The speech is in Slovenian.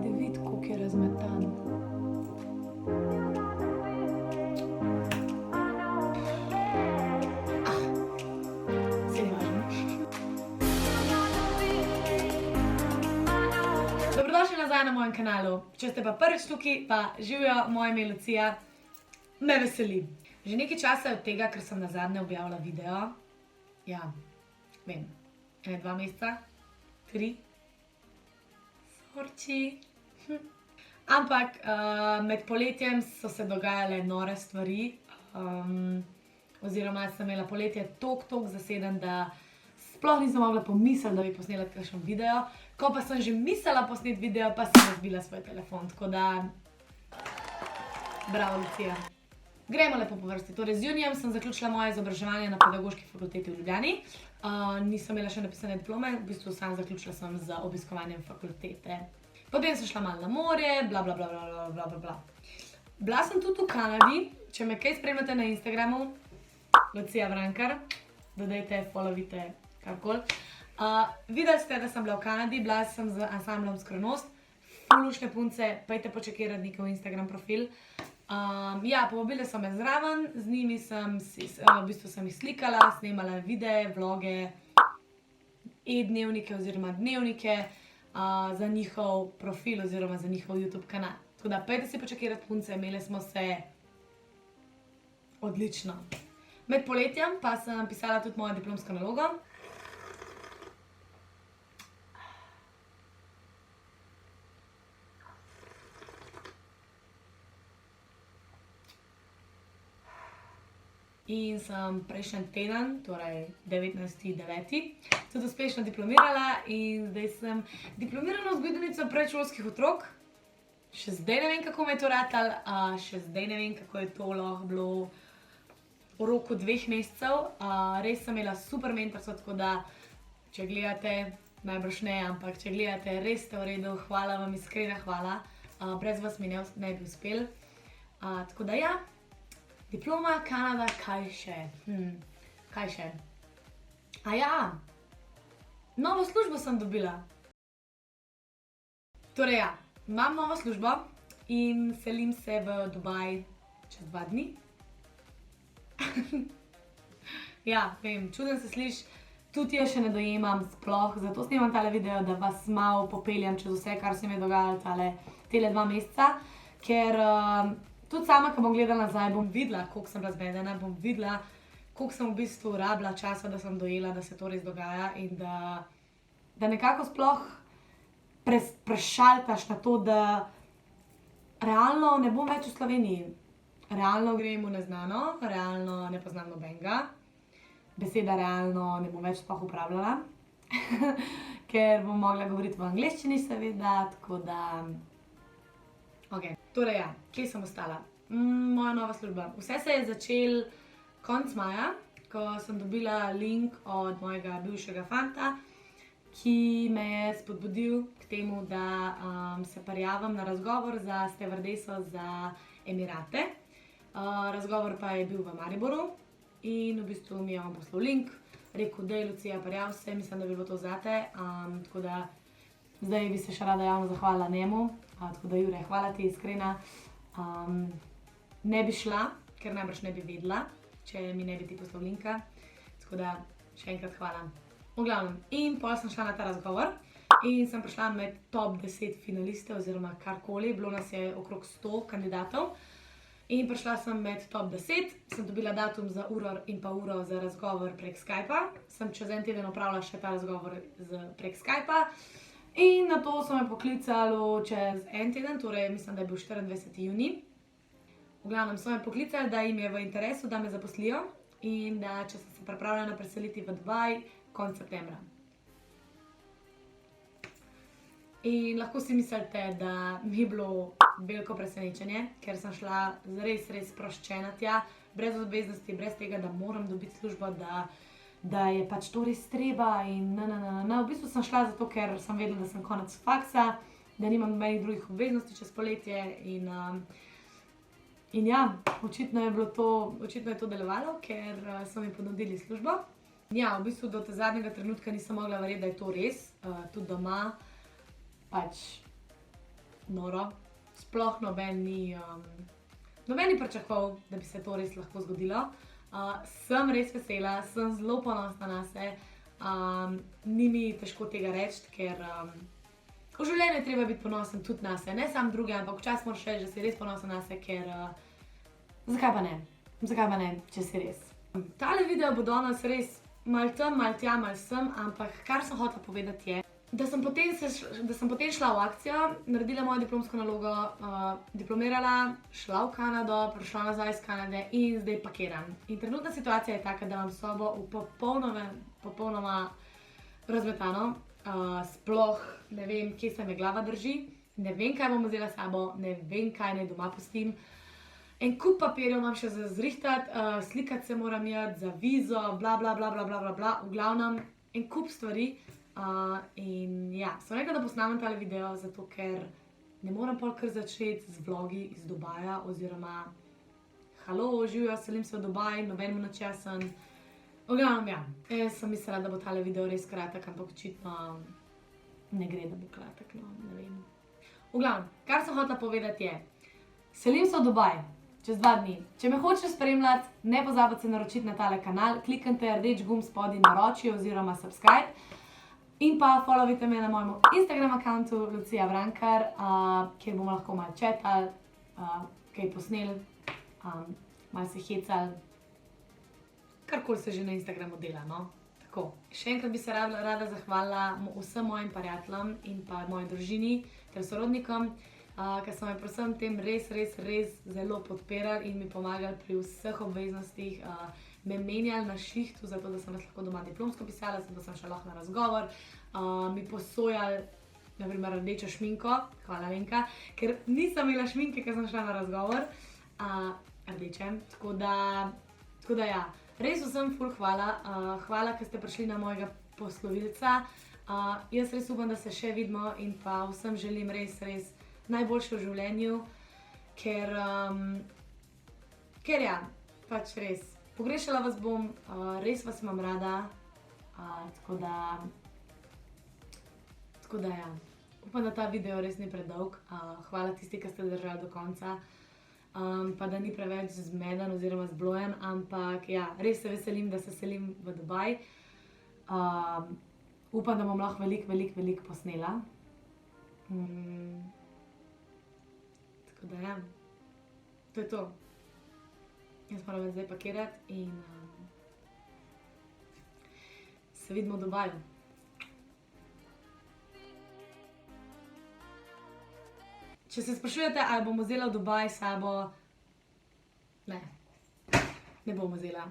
Daj vidi, koliko je razmetan. Saj ni važno. Dobrodošli nazaj na mojem kanalu. Če ste pa prvič tukaj, pa živjo, moje ime je Lucija. Me veseli. Že nekaj časa je od tega, ker sem nazadnje objavila video. Ja, vem, 2 meseca, 3. Sorči. Ampak med poletjem so se dogajale nore stvari. Oziroma sem imela poletje toliko zaseden, da sploh nisem mogla pomisliti, da bi posnela kakšen video. Ko pa sem že mislila posneti video, pa sem razbila svoj telefon. Tako da, bravo, Lucija. Gremo lepo po vrsti. Torej, z junijem sem zaključila moje izobraževanje na Pedagoški fakulteti v Ljubljani. Nisem imela še napisane diplome, v bistvu sam zaključila sem z obiskovanjem fakultete. Potem sem šla malo na morje, bla bla bla bla bla bla bla. Bila sem tudi v Kanadi, če me kaj spremljate na Instagramu, Lucija Vrankar, dodajte, followite, karkoli. Videli ste, da sem bila v Kanadi, bila sem z ansamblom Skrivnost, fulušne punce, pejte počekirati njihov Instagram profil. Ja, povabile so me zraven, z njimi sem jih slikala, snemala videe, vloge, e-dnevnike oziroma dnevnike za njihov profil oziroma za njihov YouTube kanal. Tako da, pejte si počekirati punce, imeli smo se odlično. Med poletjem pa sem pisala tudi mojo diplomsko nalogo. In sem prejšnji teden, torej 19.9., tudi uspešno diplomirala in zdaj sem diplomirana vzgojiteljica predšolskih otrok. Še zdaj ne vem, kako me je to ratalo, še zdaj ne vem, kako je to lahko bilo v roku 2 mesecev. Res sem imela super mentorstvo, tako da, če gledate, najbrž ne, ampak če gledate, res ste v redu, hvala vam, iskrena hvala. Brez vas mi ne bi uspel. Tako da ja. Diploma, Kanada, kaj še? Kaj še? Ja, novo službo sem dobila. Torej ja, imam novo službo in selim se v Dubaj čez 2 dni. Ja, vem, čuden se sliši, tudi jaz še ne dojemam sploh, zato snemam tale video, da vas malo popeljem čez vse, kar se mi je dogajalo tele 2 meseca, ker tudi sama, ko bom gledala nazaj, bom videla, koliko sem razmedena, bom videla, koliko sem v bistvu rabila časa, da sem dojela, da se to res dogaja in da nekako sploh prešaltaš na to, da realno ne bom več v Sloveniji. Realno grem v neznano, realno ne poznam nobenega. Beseda realno ne bom več sploh uporabljala, ker bom mogla govoriti v angleščini seveda, tako da... Ok, torej ja, kje sem ostala? Moja nova služba. Vse se je začelo konec maja, ko sem dobila link od mojega bivšega fanta, ki me je spodbudil k temu, da se prijavim na razgovor za stevardeso za Emirate. Razgovor pa je bil v Mariboru in v bistvu mi je on poslal link, rekel, daj Lucija, prijav se, mislim, da bi bilo to zate, tako da zdaj bi se še rada javno zahvalila njemu. Tako da, Jure, hvala ti, iskrena. Ne bi šla, ker najbrž ne bi vedela, če mi ne bi ti poslal linka. Tako da, še enkrat hvala. V glavnem, in potem sem šla na ta razgovor in sem prišla med top 10 finaliste oziroma karkoli. Bilo nas je okrog 100 kandidatov. In prišla sem med top 10, sem dobila datum za uro in pa uro za razgovor prek Skypa. Sem čez 1 teden opravila še ta razgovor prek Skypa. In na to so me poklicali čez 1 teden, torej mislim, da je bil 24. junij. V glavnem so me poklicali, da jim je v interesu, da me zaposlijo in da če sem se pripravljena preseliti v Dubaj konec septembra. In lahko si mislite, da mi je bilo veliko presenečenje, ker sem šla res sproščena tja, brez obveznosti, brez tega, da moram dobiti službo, da je pač to res treba in V bistvu sem šla zato, ker sem vedela, da sem konec faksa, da nimam nobenih drugih obveznosti čez poletje in ja, očitno je to delovalo, ker so mi ponudili službo. Ja, v bistvu do zadnjega trenutka nisem mogla verjeti, da je to res, tudi doma pač noro. Sploh noben ni pričakoval, da bi se to res lahko zgodilo. Sem res vesela, sem zelo ponosna nase. Ni mi težko tega reči, ker v življenju je treba biti ponosen tudi nase, ne samo druge, ampak včasih moraš reči, da si res ponosen nase, ker zakaj pa ne? Zakaj pa ne, če si res? Tale video bo danes res malo tam, malo tja, malo sem, ampak kar sem hotela povedati je, da sem potem šla v akcijo, naredila mojo diplomsko nalogo, diplomirala, šla v Kanado, prišla nazaj iz Kanade in zdaj pakiram. In trenutna situacija je taka, da imam sobo v popolnoma razmetano, sploh ne vem, kje se me glava drži, ne vem, kaj bom vzela s sabo, ne vem, kaj naj doma pustim. En kup papirjev imam še za zrihtati, slikati se moram iti za vizo, bla bla bla bla bla bla bla, v glavnem en kup stvari. In ja, sem rekla, da posnamem tale video, zato ker ne morem pol kar začeti z vlogi iz Dubaja, oziroma halo, živjo, selim se v Dubaj, nobenemu nič jasen. V glavnem, ja, jaz sem mislila, da bo tale video res kratek, ampak očitno ne gre, da bo kratek, no, ne vem. V glavnem, kar sem hotela povedati je, selim se v Dubaj. Čez 2 dni. Če me hočeš spremljati, ne pozabite se naročiti na tale kanal, kliknite rdeč gumb spodaj naroči oziroma subscribe in pa followite me na mojem Instagram accountu Lucija Vrankar, kjer bomo lahko malo chatali, kaj posneli, malo se hecali, karkoli se že na Instagramu dela, no. Tako. Še enkrat bi se rada zahvalila vsem mojim prijateljem in pa moji družini ter sorodnikom, ker so me pri vsem tem res zelo podpirali in mi pomagali pri vseh obveznostih, me menjali na šihtu, zato da sem lahko doma diplomsko pisala, zato sem šla lahko na razgovor, mi posojali, na primer, rdečo šminko, hvala Lenka, ker nisem imela šminke, ker sem šla na razgovor, rdeče, tako da ja, res vsem ful hvala, hvala, ker ste prišli na mojega poslovilca, jaz res upam, da se še vidimo in pa vsem želim res najboljše v življenju, ker ja, pač res, pogrešala vas bom, res vas imam rada, tako da ja, upam, da ta video res ni predolg, hvala tisti, ki ste držali do konca, pa da ni preveč zmeden oziroma zblojen, ampak ja, res se veselim, da se selim v Dubaj, upam, da bom lahko veliko posnela. Tako da ja, to je to. Jaz moram zdaj pakirati in se vidimo v Dubaju. Če se sprašujete, ali bom vzela v Dubaj s sabo, ne bom vzela.